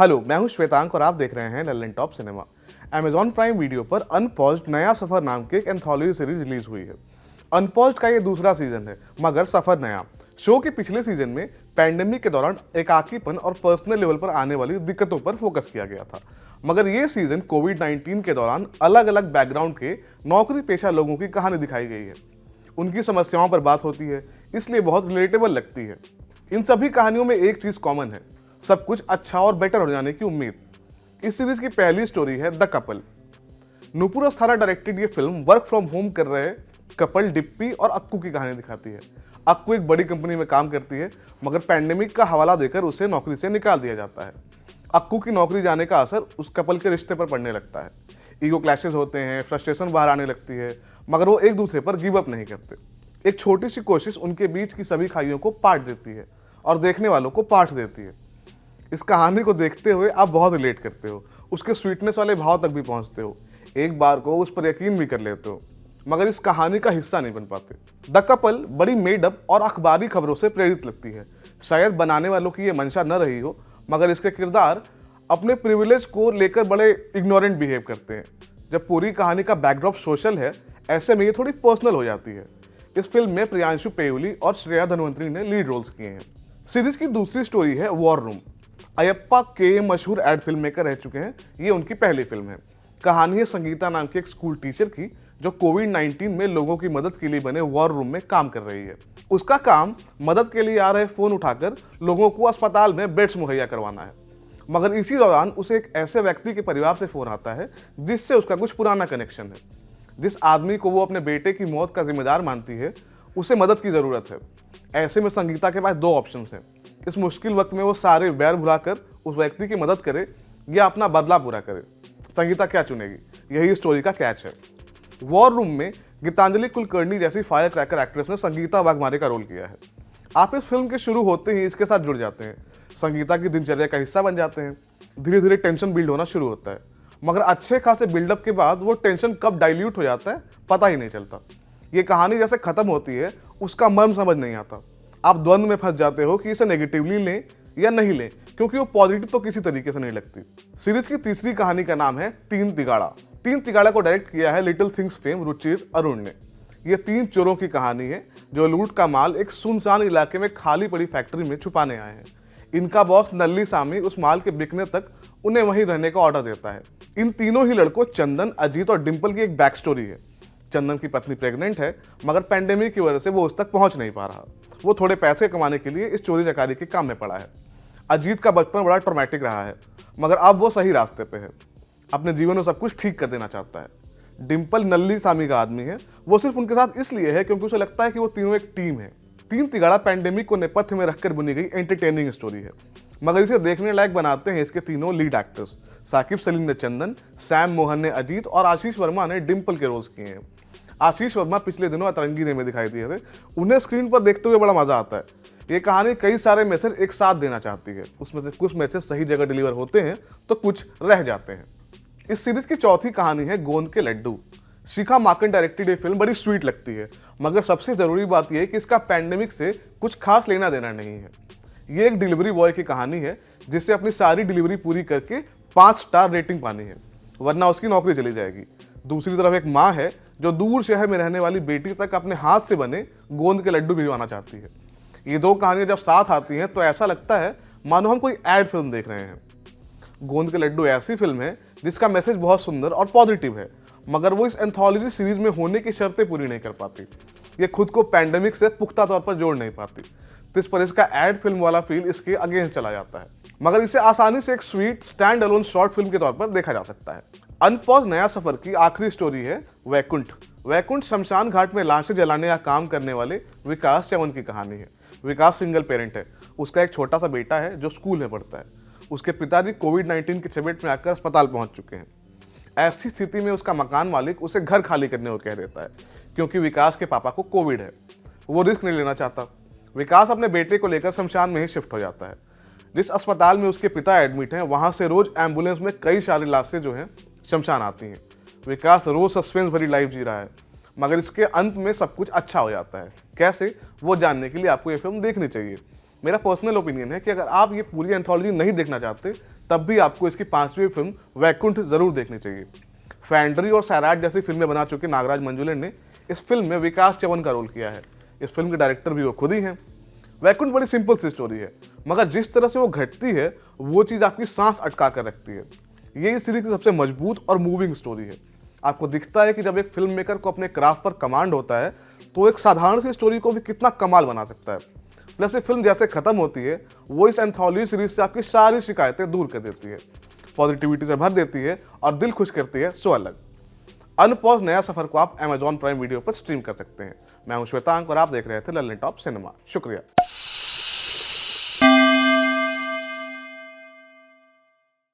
Hello, मैं हूं श्वेतांक और आप देख रहे हैं Lallan top cinema. Amazon prime video पर अनपॉज्ड नया सफर नाम की एक एंथोलॉजी सीरीज रिलीज हुई है। अनपॉज्ड का ये दूसरा सीजन है, मगर सफर नया। शो के पिछले सीजन में पैंडेमिक के दौरान एकाकीपन और पर्सनल लेवल पर आने वाली दिक्कतों पर फोकस किया गया था, मगर ये सीजन कोविड-19 के दौरान अलग अलग बैकग्राउंड के नौकरी पेशा लोगों की कहानी दिखाई गई है। उनकी समस्याओं पर बात होती है, इसलिए बहुत रिलेटेबल लगती है। इन सभी कहानियों में एक चीज कॉमन है, सब कुछ अच्छा और बेटर हो जाने की उम्मीद। इस सीरीज की पहली स्टोरी है the couple. Nupur Asthana directed ये फिल्म वर्क फ्रॉम होम कर रहे कपल डिप्पी और अक्कू की कहानी दिखाती है। अक्कू एक बड़ी कंपनी में काम करती है, मगर पैंडेमिक का हवाला देकर उसे नौकरी से निकाल दिया जाता है। अक्कू की नौकरी जाने का असर उस कपल के रिश्ते पर पड़ने लगता है। ईगो क्लैशेस होते हैं, फ्रस्ट्रेशन बाहर आने लगती है, मगर वो एक दूसरे पर गिव अप नहीं करते। एक छोटी सी कोशिश उनके बीच की सभी खाइयों को पाट देती है और देखने वालों को पाट देती है। इस कहानी को देखते हुए आप बहुत रिलेट करते हो, उसके स्वीटनेस वाले भाव तक भी पहुंचते हो, एक बार को उस पर यकीन भी कर लेते हो, मगर इस कहानी का हिस्सा नहीं बन पाते। द कपल बड़ी मेडअप और अखबारी खबरों से प्रेरित लगती है। शायद बनाने वालों की ये मंशा न रही हो, मगर इसके किरदार अपने प्रिविलेज को लेकर बड़े इग्नोरेंट बिहेव करते हैं। जब पूरी कहानी का बैकड्रॉप सोशल है, ऐसे में ये थोड़ी पर्सनल हो जाती है। इस फिल्म में प्रियांशु पेयुली और श्रेया धनवंतरी ने लीड रोल्स किए हैं। सीरीज की दूसरी स्टोरी है वॉर रूम। अयप्पा के मशहूर एड फिल्म मेकर रह चुके हैं, ये उनकी पहली फिल्म है। कहानी है संगीता नाम की एक स्कूल टीचर की, जो कोविड-19 में लोगों की मदद के लिए बने वॉर रूम में काम कर रही है। उसका काम मदद के लिए आ रहे फोन उठाकर लोगों को अस्पताल में बेड्स मुहैया करवाना है, मगर इसी दौरान उसे एक ऐसे व्यक्ति के परिवार से फोन आता है जिससे उसका कुछ पुराना कनेक्शन है। जिस आदमी को वो अपने बेटे की मौत का जिम्मेदार मानती है, उसे मदद की जरूरत है। ऐसे में संगीता के पास दो ऑप्शंस हैं। इस मुश्किल वक्त में वो सारे बैर भुलाकर उस व्यक्ति की मदद करे या अपना बदला पूरा करे। संगीता क्या चुनेगी, यही स्टोरी का कैच है। वॉर रूम में गीतांजलि कुलकर्णी जैसी फायर क्रैकर एक्ट्रेस ने संगीता वाघमारे का रोल किया है। आप इस फिल्म के शुरू होते ही इसके साथ जुड़ जाते हैं, संगीता की दिनचर्या का हिस्सा बन जाते हैं। धीरे धीरे टेंशन बिल्ड होना शुरू होता है, मगर अच्छे खासे बिल्डअप के बाद वो टेंशन कब डाइल्यूट हो जाता है पता ही नहीं चलता। ये कहानी जैसे खत्म होती है, उसका मर्म समझ नहीं आता। आप द्वंद में फंस जाते हो कि इसे नेगेटिवली लें या नहीं लें, क्योंकि वो पॉजिटिव तो किसी तरीके से नहीं लगती। सीरीज की तीसरी कहानी का नाम है तीन तिगाड़ा। तीन तिगाड़ा को डायरेक्ट किया है little things fame Ruchir Arun ने। ये तीन चोरों की कहानी है जो लूट का माल एक सुनसान इलाके में खाली पड़ी फैक्ट्री में छुपाने आए हैं। इनका बॉस नल्ली सामी उस माल के बिकने तक उन्हें वहीं रहने का ऑर्डर देता है। इन तीनों ही लड़कों चंदन, अजीत और डिंपल की एक बैक स्टोरी है। चंदन की पत्नी प्रेग्नेंट है, मगर पैंडेमिक की वजह से वो उस तक पहुंच नहीं पा रहा। वो थोड़े पैसे कमाने के लिए इस चोरी चकारी के काम में पड़ा है। अजीत का बचपन बड़ा ट्रॉमेटिक रहा है, मगर अब वो सही रास्ते पे है, अपने जीवन में सब कुछ ठीक कर देना चाहता है। डिंपल नल्ली सामी का आदमी है, वो सिर्फ उनके साथ इसलिए है क्योंकि उसे लगता है कि वो तीनों एक टीम है। तीन तिगाड़ा पैंडेमिक को नेपथ्य में रखकर बुनी गई एंटरटेनिंग स्टोरी है, मगर इसे देखने लायक बनाते हैं इसके तीनों लीड एक्टर्स। साकिब सलीम ने चंदन, सैम मोहन ने अजीत और आशीष वर्मा ने डिंपल के रोल्स किए हैं। आशीष वर्मा पिछले दिनों अतरंगी में दिखाई दिए थे, उन्हें स्क्रीन पर देखते हुए बड़ा मजा आता है। ये कहानी कई सारे मैसेज एक साथ देना चाहती है, उसमें से कुछ मैसेज सही जगह डिलीवर होते हैं तो कुछ रह जाते हैं। इस सीरीज की चौथी कहानी है गोंद के लड्डू। शिखा माकन डायरेक्टेड ये फिल्म बड़ी स्वीट लगती है, मगर सबसे जरूरी बात यह है कि इसका पैंडेमिक से कुछ खास लेना देना नहीं है। ये एक डिलीवरी बॉय की कहानी है जिसे अपनी सारी डिलीवरी पूरी करके 5 स्टार रेटिंग पानी है, वरना उसकी नौकरी चली जाएगी। दूसरी तरफ एक माँ है जो दूर शहर में रहने वाली बेटी तक अपने हाथ से बने गोंद के लड्डू भिजवाना चाहती है। ये दो कहानियां जब साथ आती हैं तो ऐसा लगता है मानो हम कोई एड फिल्म देख रहे हैं। गोंद के लड्डू ऐसी फिल्म है जिसका मैसेज बहुत सुंदर और पॉजिटिव है, मगर वो इस एंथोलॉजी सीरीज में होने की शर्तें पूरी नहीं कर पाती। ये खुद को पैंडेमिक से पुख्ता तौर पर जोड़ नहीं पाती, तो इस पर इसका एड फिल्म वाला फील इसके अगेंस्ट चला जाता है, मगर इसे आसानी से एक sweet stand alone short film के तौर पर देखा जा सकता है। अनपॉज नया सफर की आखिरी स्टोरी है वैकुंठ। वैकुंठ शमशान घाट में लाशें जलाने का काम करने वाले विकास चमन की कहानी है। विकास सिंगल पेरेंट है, उसका एक छोटा सा बेटा है जो स्कूल में पढ़ता है। उसके पिताजी कोविड-19 की चपेट में आकर अस्पताल पहुंच चुके हैं। ऐसी स्थिति में उसका मकान मालिक उसे घर खाली करने को कह देता है, क्योंकि विकास के पापा को कोविड है। वो रिस्क नहीं लेना चाहता। विकास अपने बेटे को लेकर शमशान में ही शिफ्ट हो जाता है। जिस अस्पताल में उसके पिता एडमिट हैं, वहां से रोज एम्बुलेंस में कई सारी लाशें जो हैं शमशान आती हैं। विकास रोज सस्पेंस भरी लाइफ जी रहा है, मगर इसके अंत में सब कुछ अच्छा हो जाता है। कैसे, वो जानने के लिए आपको ये फिल्म देखनी चाहिए। मेरा पर्सनल ओपिनियन है कि अगर आप ये पूरी एंथोलॉजी नहीं देखना चाहते तब भी आपको इसकी 5वीं फिल्म वैकुंठ जरूर देखनी चाहिए। फैंड्री और सैराट जैसी फिल्में बना चुके नागराज मंजुले ने इस फिल्म में विकास चवन का रोल किया है। इस फिल्म के डायरेक्टर भी वो खुद ही हैं। वैकुंठ बड़ी सिंपल सी स्टोरी है, मगर जिस तरह से वो घटती है वो चीज़ आपकी सांस अटका कर रखती है। ये इस सीरीज की सबसे मजबूत और मूविंग स्टोरी है। आपको दिखता है कि जब एक फिल्म मेकर को अपने क्राफ्ट पर कमांड होता है तो एक साधारण सी स्टोरी को भी कितना कमाल बना सकता है। प्लस ये फिल्म जैसे खत्म होती है वो इस एंथोलॉजी सीरीज से आपकी सारी शिकायतें दूर कर देती है, पॉजिटिविटी से भर देती है और दिल खुश करती है। सो अलग अनपॉज नया सफर को आप Amazon प्राइम वीडियो पर स्ट्रीम कर सकते हैं। मैं हूं श्वेतांक और आप देख रहे थे लल्लन टॉप सिनेमा। शुक्रिया।